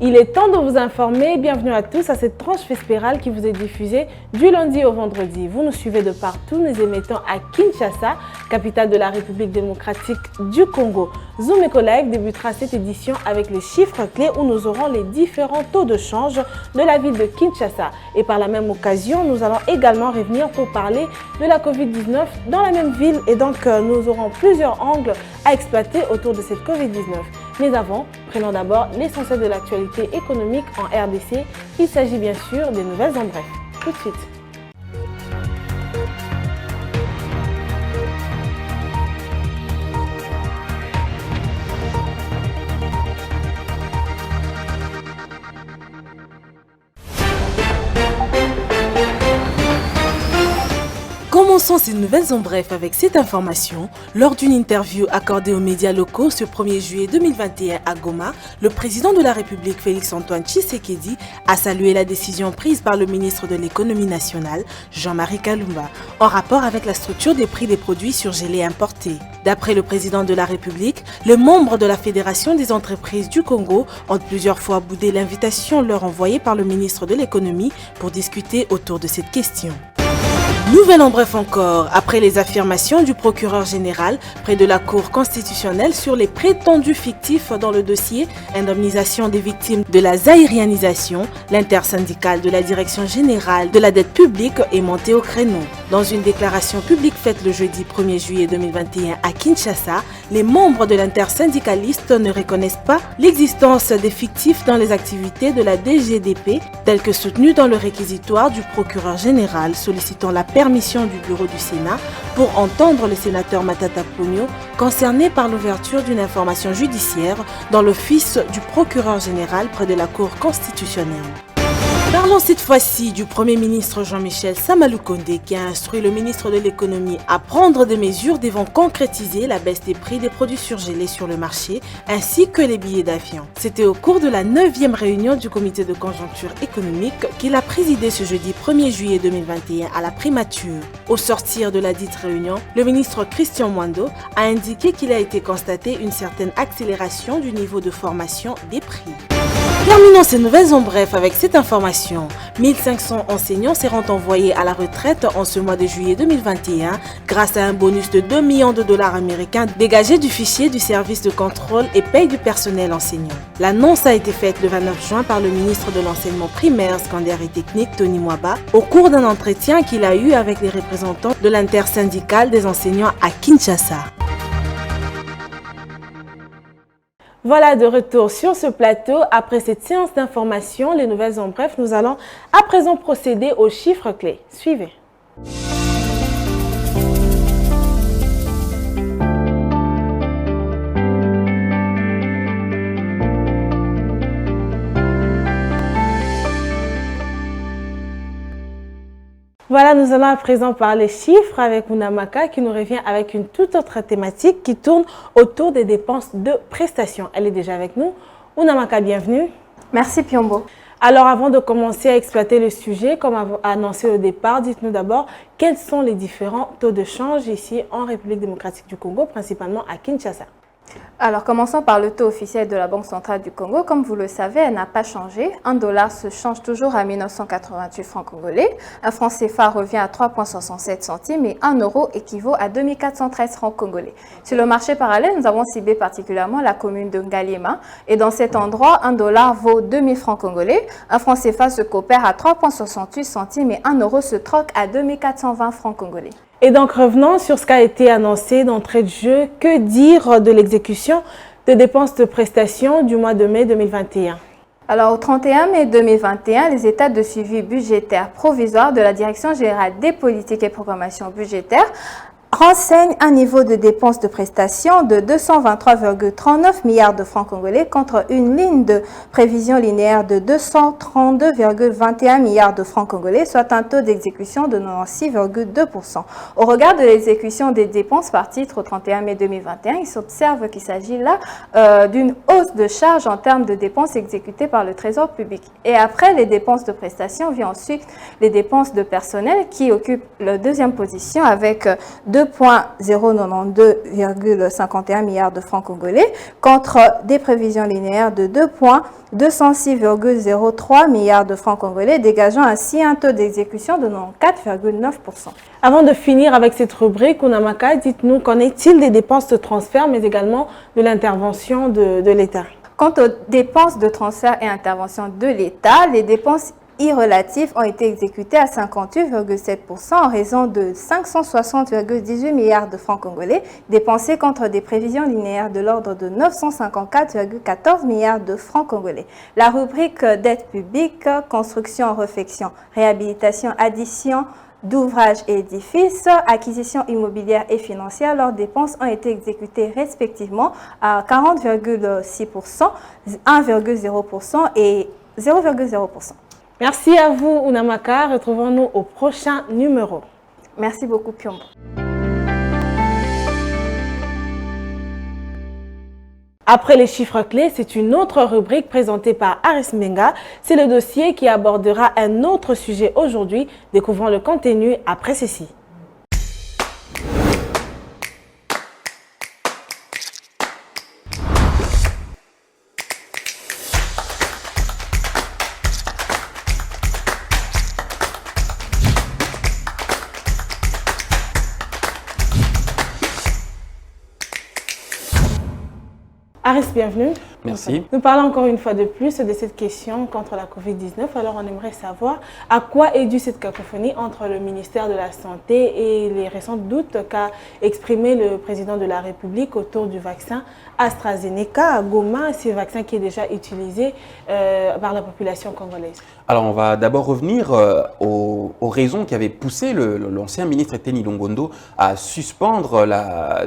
Il est temps de vous informer. Bienvenue à tous à cette tranche vespérale qui vous est diffusée du lundi au vendredi. Vous nous suivez de partout, nous émettons à Kinshasa, capitale de la République démocratique du Congo. Zoom et collègues débutera cette édition avec les chiffres clés où nous aurons les différents taux de change de la ville de Kinshasa. Et par la même occasion, nous allons également revenir pour parler de la Covid-19 dans la même ville. Et donc, nous aurons plusieurs angles à exploiter autour de cette Covid-19. Mais avant, prenons d'abord l'essentiel de l'actualité économique en RDC. Il s'agit bien sûr des nouvelles en bref. Tout de suite. Commençons ces nouvelles en bref avec cette information. Lors d'une interview accordée aux médias locaux ce 1er juillet 2021 à Goma, le président de la République Félix-Antoine Tshisekedi a salué la décision prise par le ministre de l'économie nationale, Jean-Marie Kalumba, en rapport avec la structure des prix des produits surgelés importés. D'après le président de la République, les membres de la Fédération des entreprises du Congo ont plusieurs fois boudé l'invitation leur envoyée par le ministre de l'économie pour discuter autour de cette question. Nouvelle en bref encore, après les affirmations du procureur général près de la Cour constitutionnelle sur les prétendus fictifs dans le dossier indemnisation des victimes de la zaïrianisation, l'intersyndicale de la Direction générale de la dette publique est montée au créneau. Dans une déclaration publique faite le jeudi 1er juillet 2021 à Kinshasa, les membres de l'intersyndicaliste ne reconnaissent pas l'existence des fictifs dans les activités de la DGDP, telles que soutenues dans le réquisitoire du procureur général sollicitant la permission du bureau du Sénat pour entendre le sénateur Matata Ponyo concerné par l'ouverture d'une information judiciaire dans l'office du procureur général près de la Cour constitutionnelle. Parlons cette fois-ci du Premier ministre Jean-Michel Samaloukonde qui a instruit le ministre de l'économie à prendre des mesures devant concrétiser la baisse des prix des produits surgelés sur le marché ainsi que les billets d'avion. C'était au cours de la 9e réunion du comité de conjoncture économique qu'il a présidé ce jeudi 1er juillet 2021 à la primature. Au sortir de la dite réunion, le ministre Christian Mwando a indiqué qu'il a été constaté une certaine accélération du niveau de formation des prix. Terminons ces nouvelles en bref avec cette information. 1500 enseignants seront envoyés à la retraite en ce mois de juillet 2021 grâce à un bonus de 2 millions de dollars américains dégagé du fichier du service de contrôle et paye du personnel enseignant. L'annonce a été faite le 29 juin par le ministre de l'enseignement primaire, secondaire et technique, Tony Mwaba, au cours d'un entretien qu'il a eu avec les représentants de l'intersyndicale des enseignants à Kinshasa. Voilà de retour sur ce plateau. Après cette séance d'information, les nouvelles en bref, nous allons à présent procéder aux chiffres clés. Suivez. Voilà, nous allons à présent parler chiffres avec Unamaka qui nous revient avec une toute autre thématique qui tourne autour des dépenses de prestations. Elle est déjà avec nous. Unamaka, bienvenue. Merci Piombo. Alors avant de commencer à exploiter le sujet, comme annoncé au départ, dites-nous d'abord quels sont les différents taux de change ici en République démocratique du Congo, principalement à Kinshasa. Alors, commençons par le taux officiel de la Banque centrale du Congo. Comme vous le savez, elle n'a pas changé. Un dollar se change toujours à 1988 francs congolais. Un franc CFA revient à 3,67 centimes et 1 euro équivaut à 2413 francs congolais. Sur le marché parallèle, nous avons ciblé particulièrement la commune de Ngaliema. Et dans cet endroit, un dollar vaut 2000 francs congolais. Un franc CFA se coopère à 3,68 centimes et 1 euro se troque à 2420 francs congolais. Et donc revenons sur ce qui a été annoncé d'entrée de jeu. Que dire de l'exécution des dépenses de prestations du mois de mai 2021? Alors, au 31 mai 2021, les états de suivi budgétaire provisoire de la Direction générale des politiques et programmation budgétaire renseigne un niveau de dépenses de prestations de 223,39 milliards de francs congolais contre une ligne de prévision linéaire de 232,21 milliards de francs congolais, soit un taux d'exécution de 96,2%. Au regard de l'exécution des dépenses par titre au 31 mai 2021, il s'observe qu'il s'agit là d'une hausse de charges en termes de dépenses exécutées par le Trésor public. Et après les dépenses de prestations, vient ensuite les dépenses de personnel qui occupent la deuxième position avec 2 2,092,51 milliards de francs congolais contre des prévisions linéaires de 2,206,03 milliards de francs congolais, dégageant ainsi un taux d'exécution de 94,9%. Avant de finir avec cette rubrique, Ounamaka, dites-nous, qu'en est-il des dépenses de transfert, mais également de l'intervention de l'État? Quant aux dépenses de transfert et intervention de l'État, les dépenses irrelatives ont été exécutées à 58,7% en raison de 560,18 milliards de francs congolais dépensés contre des prévisions linéaires de l'ordre de 954,14 milliards de francs congolais. La rubrique dette publique, construction, réfection, réhabilitation, addition d'ouvrages et édifices, acquisitions immobilières et financières, leurs dépenses ont été exécutées respectivement à 40,6%, 1,0% et 0,0%. Merci à vous, Ounamaka. Retrouvons-nous au prochain numéro. Merci beaucoup, Piombo. Après les chiffres clés, c'est une autre rubrique présentée par Aris Menga. C'est le dossier qui abordera un autre sujet aujourd'hui. Découvrons le contenu après ceci. Aris, bienvenue. Merci. Nous parlons encore une fois de plus de cette question contre la Covid-19. Alors, on aimerait savoir à quoi est due cette cacophonie entre le ministère de la Santé et les récents doutes qu'a exprimé le président de la République autour du vaccin AstraZeneca à Goma, ce vaccin qui est déjà utilisé par la population congolaise. Alors, on va d'abord revenir aux raisons qui avaient poussé l'ancien ministre Teni Longondo à suspendre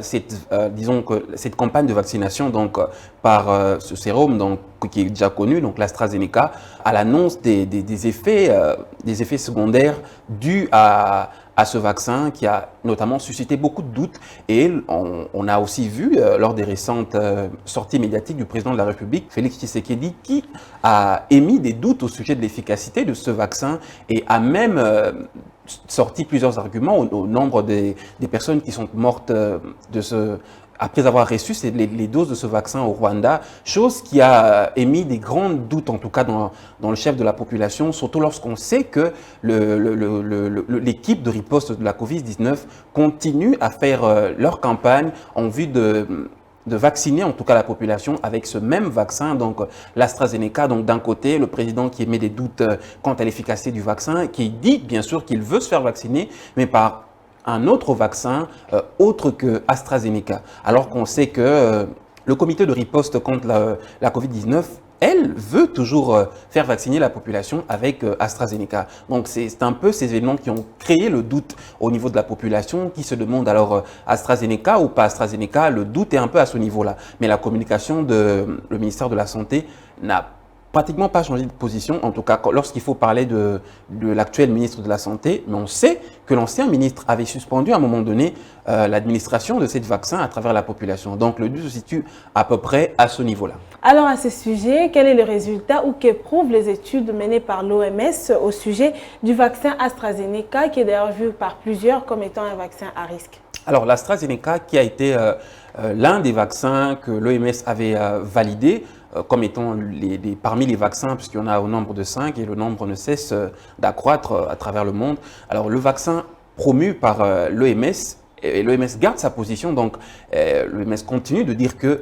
cette campagne de vaccination donc, par ce sérum donc, qui est déjà connu, donc l'AstraZeneca, à l'annonce des effets secondaires dus à ce vaccin qui a notamment suscité beaucoup de doutes. Et on a aussi vu lors des récentes sorties médiatiques du président de la République, Félix Tshisekedi, qui a émis des doutes au sujet de l'efficacité de ce vaccin et a même sorti plusieurs arguments au nombre des personnes qui sont mortes après avoir reçu les doses de ce vaccin au Rwanda, chose qui a émis des grands doutes, en tout cas dans le chef de la population, surtout lorsqu'on sait que l'équipe de riposte de la Covid-19 continue à faire leur campagne en vue de vacciner en tout cas la population avec ce même vaccin, donc l'AstraZeneca. Donc d'un côté, le président qui émet des doutes quant à l'efficacité du vaccin, qui dit bien sûr qu'il veut se faire vacciner, mais par un autre vaccin autre que AstraZeneca. Alors qu'on sait que le comité de riposte contre la Covid-19, elle veut toujours faire vacciner la population avec AstraZeneca. Donc c'est un peu ces événements qui ont créé le doute au niveau de la population qui se demande alors AstraZeneca ou pas AstraZeneca. Le doute est un peu à ce niveau-là. Mais la communication le ministère de la Santé n'a pratiquement pas changé de position, en tout cas lorsqu'il faut parler de l'actuel ministre de la Santé. Mais on sait que l'ancien ministre avait suspendu à un moment donné l'administration de ces vaccins à travers la population. Donc le doute se situe à peu près à ce niveau-là. Alors à ce sujet, quel est le résultat ou qu'éprouvent les études menées par l'OMS au sujet du vaccin AstraZeneca, qui est d'ailleurs vu par plusieurs comme étant un vaccin à risque? Alors l'AstraZeneca, qui a été l'un des vaccins que l'OMS avait validé comme étant parmi les vaccins, puisqu'il y en a au nombre de 5 et le nombre ne cesse d'accroître à travers le monde. Alors le vaccin promu par l'OMS, et l'OMS garde sa position, donc l'OMS continue de dire que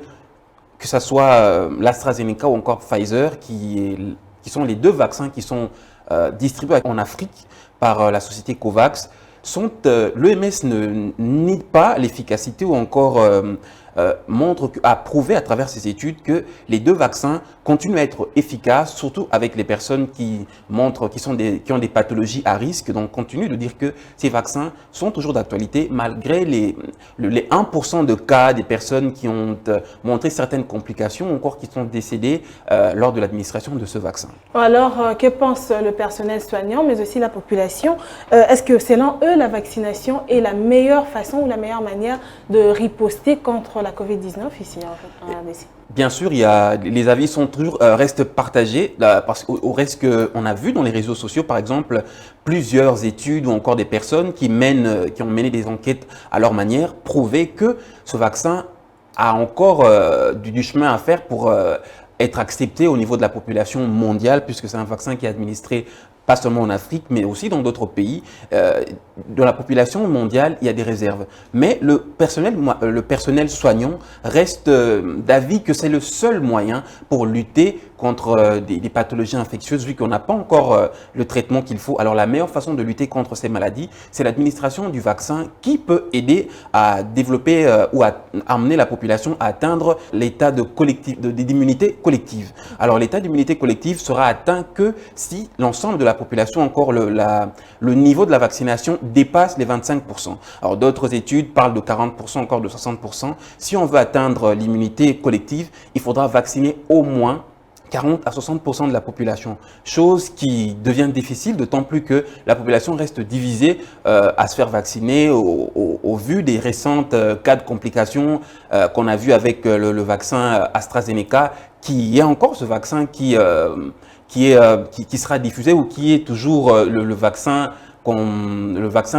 ce soit l'AstraZeneca ou encore Pfizer, qui sont les deux vaccins qui sont distribués en Afrique par la société COVAX, l'OMS ne nie pas l'efficacité ou encore a prouvé à travers ses études que les deux vaccins continuent à être efficaces, surtout avec les personnes qui ont des pathologies à risque. Donc, continue de dire que ces vaccins sont toujours d'actualité malgré les 1% de cas des personnes qui ont montré certaines complications ou encore qui sont décédées lors de l'administration de ce vaccin. Alors, que pense le personnel soignant, mais aussi la population? Est-ce que selon eux, la vaccination est la meilleure façon ou la meilleure manière de riposter contre contre la Covid-19 ici en RDC? Bien sûr, les avis sont restent partagés parce qu'au reste qu'on a vu dans les réseaux sociaux, par exemple, plusieurs études ou encore des personnes qui ont mené des enquêtes à leur manière prouvaient que ce vaccin a encore du chemin à faire pour être accepté au niveau de la population mondiale, puisque c'est un vaccin qui est administré pas seulement en Afrique, mais aussi dans d'autres pays. Dans la population mondiale, il y a des réserves. Mais le personnel soignant reste d'avis que c'est le seul moyen pour lutter contre des pathologies infectieuses, vu qu'on n'a pas encore le traitement qu'il faut. Alors la meilleure façon de lutter contre ces maladies, c'est l'administration du vaccin qui peut aider à développer ou à amener la population à atteindre l'état d'immunité collective. Alors l'état d'immunité collective sera atteint que si l'ensemble de la population, encore le niveau de la vaccination dépasse les 25%. Alors d'autres études parlent de 40%, encore de 60%. Si on veut atteindre l'immunité collective, il faudra vacciner au moins 40 à 60% de la population, chose qui devient difficile, d'autant plus que la population reste divisée à se faire vacciner au vu des récentes cas de complications qu'on a vu avec le vaccin AstraZeneca, qui est encore ce vaccin qui sera diffusé ou qui est toujours le vaccin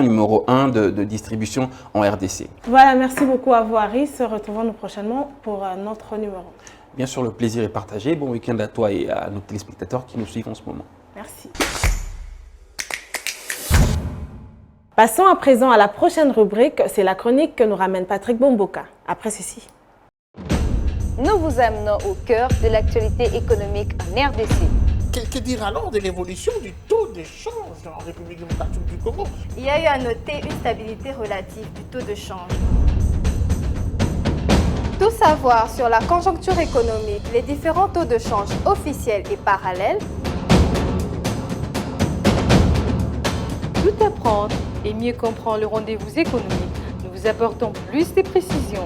numéro 1 de distribution en RDC. Voilà, merci beaucoup à vous, Aris. Retrouvons-nous prochainement pour un autre numéro. Bien sûr, le plaisir est partagé. Bon week-end à toi et à nos téléspectateurs qui nous suivent en ce moment. Merci. Passons à présent à la prochaine rubrique. C'est la chronique que nous ramène Patrick Bomboka. Après ceci. Nous vous amenons au cœur de l'actualité économique en RDC. Que dire alors de l'évolution du taux de change en République démocratique du Congo? Il y a eu à noter une stabilité relative du taux de change. Tout savoir sur la conjoncture économique, les différents taux de change officiels et parallèles. Tout apprendre et mieux comprendre le rendez-vous économique. Nous vous apportons plus de précisions.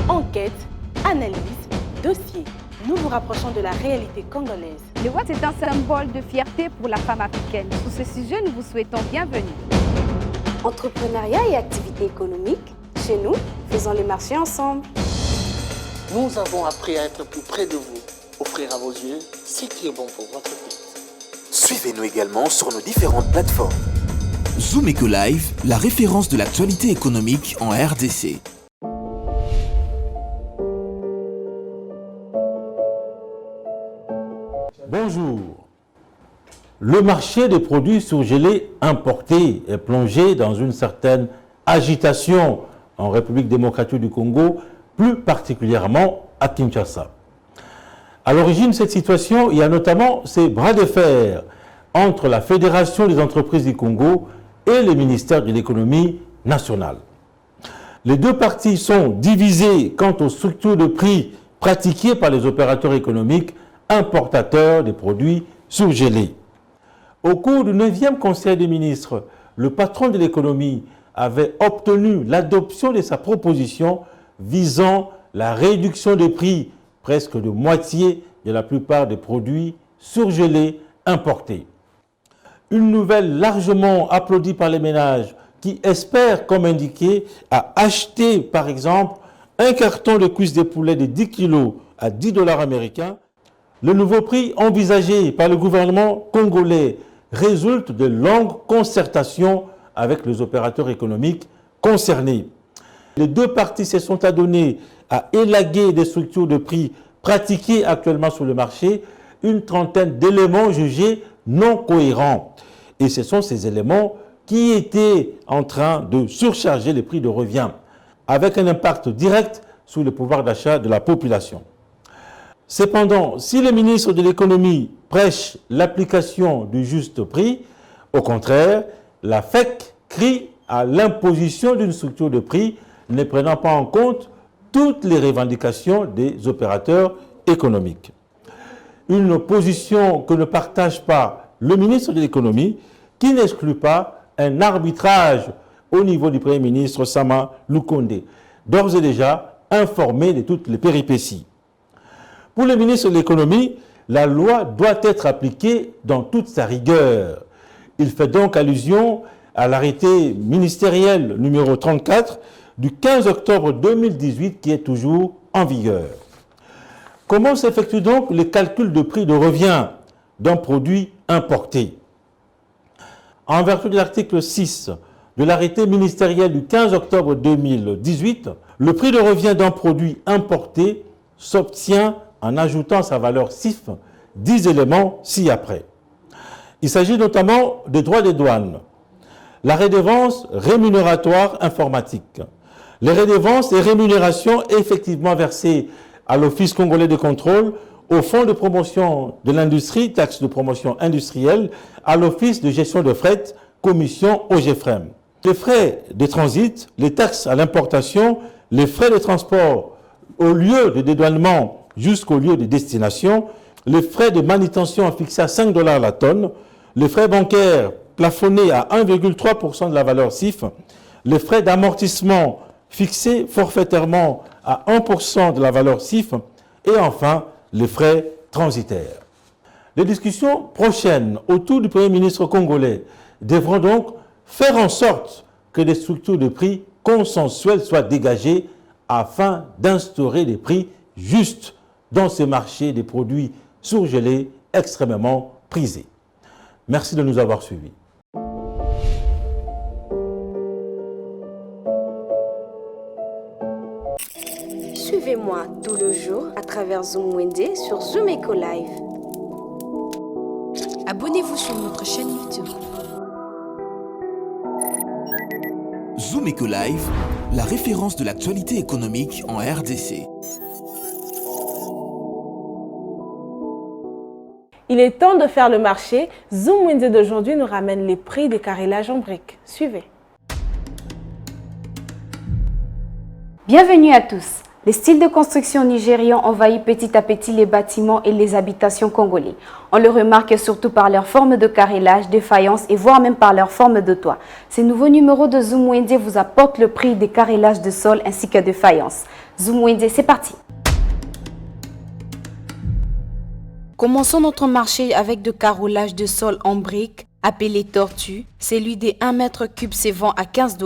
Enquête, analyse, dossier. Nous vous rapprochons de la réalité congolaise. Le Watt est un symbole de fierté pour la femme africaine. Sur ce sujet, nous vous souhaitons bienvenue. Entrepreneuriat et activité économique, chez nous, faisons les marchés ensemble. Nous avons appris à être plus près de vous, offrir à vos yeux ce qui est bon pour votre vie. Suivez-nous également sur nos différentes plateformes. Zoom Eco Live, la référence de l'actualité économique en RDC. Bonjour. Le marché des produits surgelés importés est plongé dans une certaine agitation en République démocratique du Congo, plus particulièrement à Kinshasa. À l'origine de cette situation, il y a notamment ces bras de fer entre la Fédération des entreprises du Congo et le ministère de l'économie nationale. Les deux parties sont divisées quant aux structures de prix pratiquées par les opérateurs économiques importateurs des produits surgelés. Au cours du 9e Conseil des ministres, le patron de l'économie avait obtenu l'adoption de sa proposition visant la réduction des prix presque de moitié de la plupart des produits surgelés importés. Une nouvelle largement applaudie par les ménages qui espèrent, comme indiqué, à acheter par exemple un carton de cuisses de poulet de 10 kg à 10 $ américains. Le nouveau prix envisagé par le gouvernement congolais résulte de longues concertations avec les opérateurs économiques concernés. Les deux parties se sont adonnées à élaguer des structures de prix pratiquées actuellement sur le marché, une trentaine d'éléments jugés non cohérents. Et ce sont ces éléments qui étaient en train de surcharger les prix de revient, avec un impact direct sur le pouvoir d'achat de la population. Cependant, si le ministre de l'économie prêche l'application du juste prix, au contraire, la FEC crie à l'imposition d'une structure de prix ne prenant pas en compte toutes les revendications des opérateurs économiques. Une position que ne partage pas le ministre de l'économie, qui n'exclut pas un arbitrage au niveau du Premier ministre Sama Lukonde, d'ores et déjà informé de toutes les péripéties. Pour le ministre de l'économie, la loi doit être appliquée dans toute sa rigueur. Il fait donc allusion à l'arrêté ministériel numéro 34 du 15 octobre 2018 qui est toujours en vigueur. Comment s'effectue donc le calcul de prix de revient d'un produit importé? En vertu de l'article 6 de l'arrêté ministériel du 15 octobre 2018, le prix de revient d'un produit importé s'obtient en ajoutant sa valeur CIF 10 éléments ci-après. Il s'agit notamment des droits des douanes, la redevance rémunératoire informatique, les redevances et rémunérations effectivement versées à l'Office congolais de contrôle, au Fonds de promotion de l'industrie, taxe de promotion industrielle, à l'Office de gestion de fret, commission OGFREM. Les frais de transit, les taxes à l'importation, les frais de transport au lieu de dédouanement jusqu'au lieu de destination, les frais de manutention fixés à 5 $ la tonne, les frais bancaires plafonnés à 1,3% de la valeur CIF, les frais d'amortissement fixés forfaitairement à 1% de la valeur CIF et enfin les frais transitaires. Les discussions prochaines autour du Premier ministre congolais devront donc faire en sorte que des structures de prix consensuelles soient dégagées afin d'instaurer des prix justes dans ce marché des produits surgelés extrêmement prisés. Merci de nous avoir suivis. Suivez-moi tout le jour à travers Zoom Wende sur Zoom Eco Live. Abonnez-vous sur notre chaîne YouTube. Zoom Eco Live, la référence de l'actualité économique en RDC. Il est temps de faire le marché. Zoom Wende d'aujourd'hui nous ramène les prix des carrellages en briques. Suivez. Bienvenue à tous. Les styles de construction nigérians envahissent petit à petit les bâtiments et les habitations congolais. On le remarque surtout par leur forme de carrelage, de faïence et voire même par leur forme de toit. Ces nouveaux numéros de Zoom Wende vous apportent le prix des carrelages de sol ainsi que de faïence. Zoom Wende, c'est parti. Commençons notre marché avec de carrelage de sol en briques, appelé tortue. Celui des 1 mètre cube se vend à 15 $.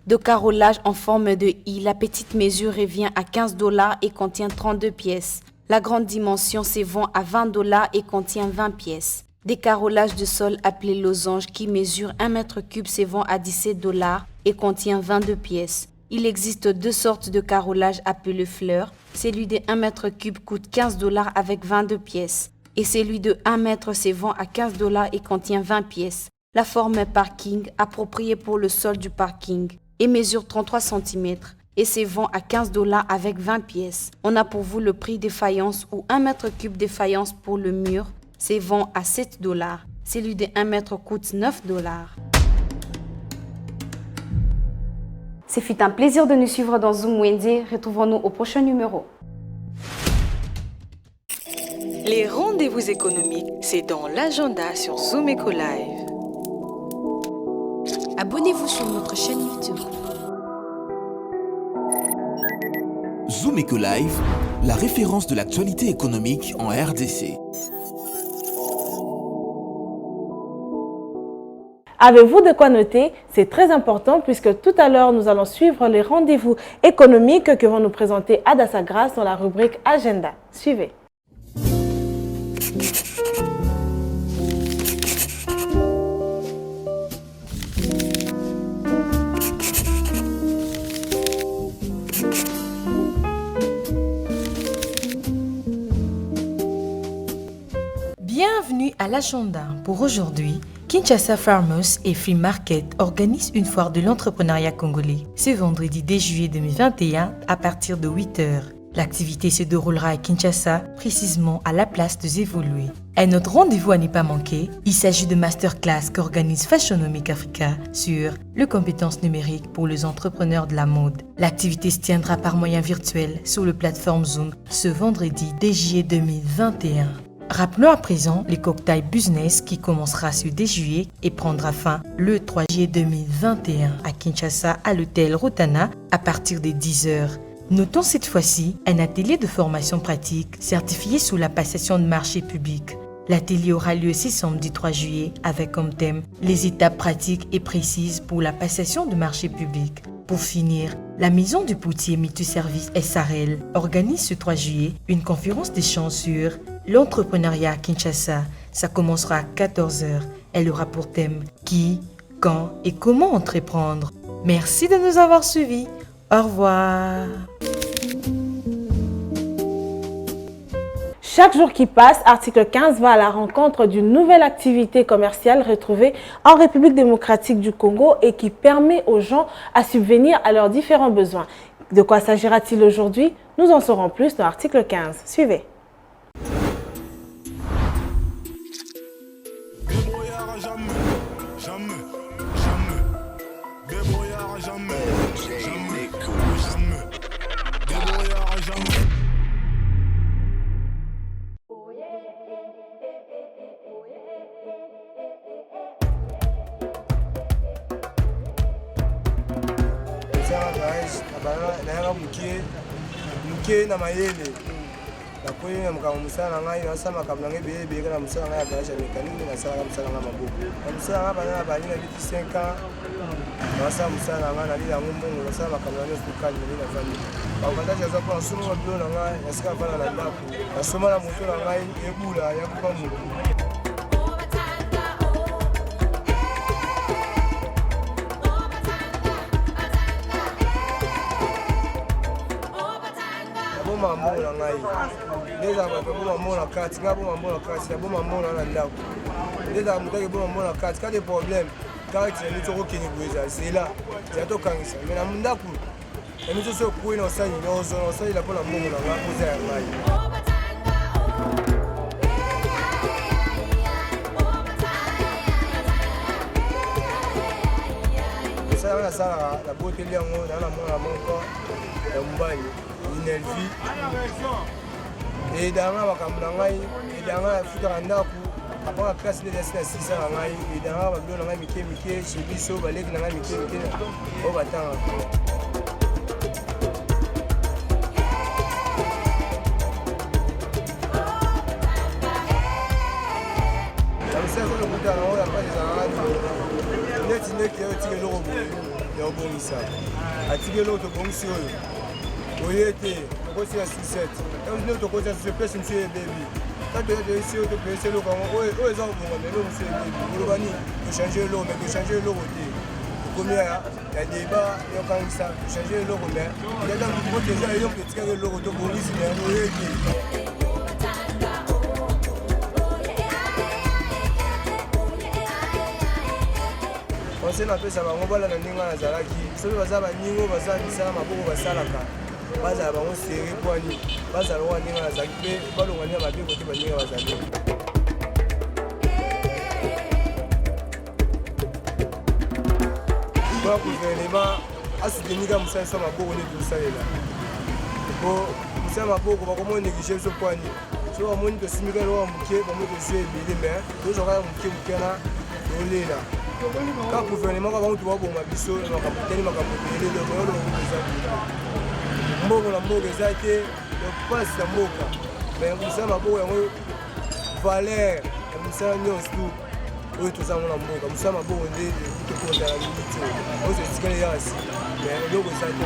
De carrelage en forme de I, la petite mesure revient à 15 $ et contient 32 pièces. La grande dimension se vend à 20 $ et contient 20 pièces. Des carrelages de sol appelés losange qui mesurent 1 mètre cube se vend à 17 $ et contient 22 pièces. Il existe deux sortes de carrelage appelés fleurs. Celui de 1 mètre cube coûte 15 $ avec 22 pièces. Et celui de 1 mètre se vend à 15 $ et contient 20 pièces. La forme parking, appropriée pour le sol du parking, et mesure 33 cm et se vend à 15 $ avec 20 pièces. On a pour vous le prix des faïences où 1 mètre cube de faïence pour le mur se vend à 7 $. Celui de 1 mètre coûte 9 $. Ce fut un plaisir de nous suivre dans Zoom Wende. Retrouvons-nous au prochain numéro. Les rendez-vous économiques, c'est dans l'agenda sur Zoom Eco Live. Abonnez-vous sur notre chaîne YouTube. Zoom Eco Live, la référence de l'actualité économique en RDC. Avez-vous de quoi noter? C'est très important puisque tout à l'heure, nous allons suivre les rendez-vous économiques que vont nous présenter Adassa Grace dans la rubrique Agenda. Suivez. Bienvenue à l'agenda. Pour aujourd'hui, Kinshasa Farmers et Free Market organisent une foire de l'entrepreneuriat congolais ce vendredi 10 juillet 2021 à partir de 8 h. L'activité se déroulera à Kinshasa, précisément à la place de Zévolué. Un autre rendez-vous à ne pas manquer, il s'agit de masterclass qu'organise Fashionomic Africa sur les compétences numériques pour les entrepreneurs de la mode. L'activité se tiendra par moyen virtuel sur la plateforme Zoom ce vendredi 10 juillet 2021. Rappelons à présent les cocktails business qui commencera ce 10 juillet et prendra fin le 3 juillet 2021 à Kinshasa à l'hôtel Rotana à partir de 10 h. Notons cette fois-ci un atelier de formation pratique certifié sous la passation de marché public. L'atelier aura lieu ce samedi 3 juillet avec comme thème les étapes pratiques et précises pour la passation de marché public. Pour finir, la Maison du Poutier Multiservice SARL organise ce 3 juillet une conférence d'échange sur l'entrepreneuriat à Kinshasa. Ça commencera à 14 h. Elle aura pour thème qui, quand et comment entreprendre. Merci de nous avoir suivis. Au revoir. Chaque jour qui passe, Article 15 va à la rencontre d'une nouvelle activité commerciale retrouvée en République démocratique du Congo et qui permet aux gens à subvenir à leurs différents besoins. De quoi s'agira-t-il aujourd'hui? Nous en saurons plus dans Article 15. Suivez. na mayele na koyi na mukama musala ngai na sama kabla ngai bebe na musala ngai abaja mekanini na sala musala ngai mabuku na musala ngai bana bali na 5 ans na sama musala ngai na lila ngumbongo na sama kabla ngai sukali na famille ba kanda jaza kwa sumo bilo na ngai na sika bana na ndaku na soma na moto na ngai ebula ya kupa mutu mambo na ngai ndeza ba mambo na kati ngabo mambo na kati ya mambo na ndako ndeza mutaki mambo na kati ka des problèmes car tu es trop kini buza c'est là tu as to kangisa mais na ndako et nous sommes pour une osani no zone osani la pour la mambo na ngai buza ya ngai ça la beauté liango na mona monko ya mbani Nelvi et dans la caméra et dans la future ndaku après la classe de dessin 6 ans ngai et dans la bilo ngai mike chez biso balek ngai mike au batang ça c'est le bout à la pas des arabes net qui est tiré l'euro et au bon ça a tiré l'autre bon sur oui, c'est la sucette. Quand vous êtes au côté de ce place, monsieur est baby. Quand vous êtes ici, vous êtes l'eau. Où est l'eau, mais l'eau, monsieur est baby. Vous changez l'eau, mais vous changez l'eau. Combien il y a des débats, il y a quand ça, vous changez l'eau, mais il y a dans le côté déjà, il y a un petit peu de l'eau, donc vous lisez, mais vous êtes on s'est appelé ça, on va la ninga na zalaki. Ceux qui bazaba ningo bazaba bisala maboko basalaka. Bazaba bango serré poani. Bazaba wa ninga na zalaki pe balonga nya babe côté baninga bazali. Pour gouvernement asoutenir musala ça maboko ne dusalela. Ko musala maboko ba komo négliger ce poani. So amoni to simika lo amuke ba mo to jouer bilé mais to joka amuke mukena olela. Quand le gouvernement va vous voir pour ma biso, on va capter ma capter le rôle de Mogo la Mogo Zaki, le passe la Moka. Mais vous savez ma beau Valère, vous savez nous tout. Oui tout ça mon amour, vous savez ma beau on dit tout pour la limite. On se dit qu'il y a ici. Mais le Mogo Zaki.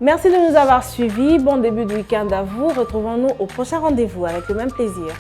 Merci de nous avoir suivis. Bon début de week-end à vous. Retrouvons-nous au prochain rendez-vous avec le même plaisir.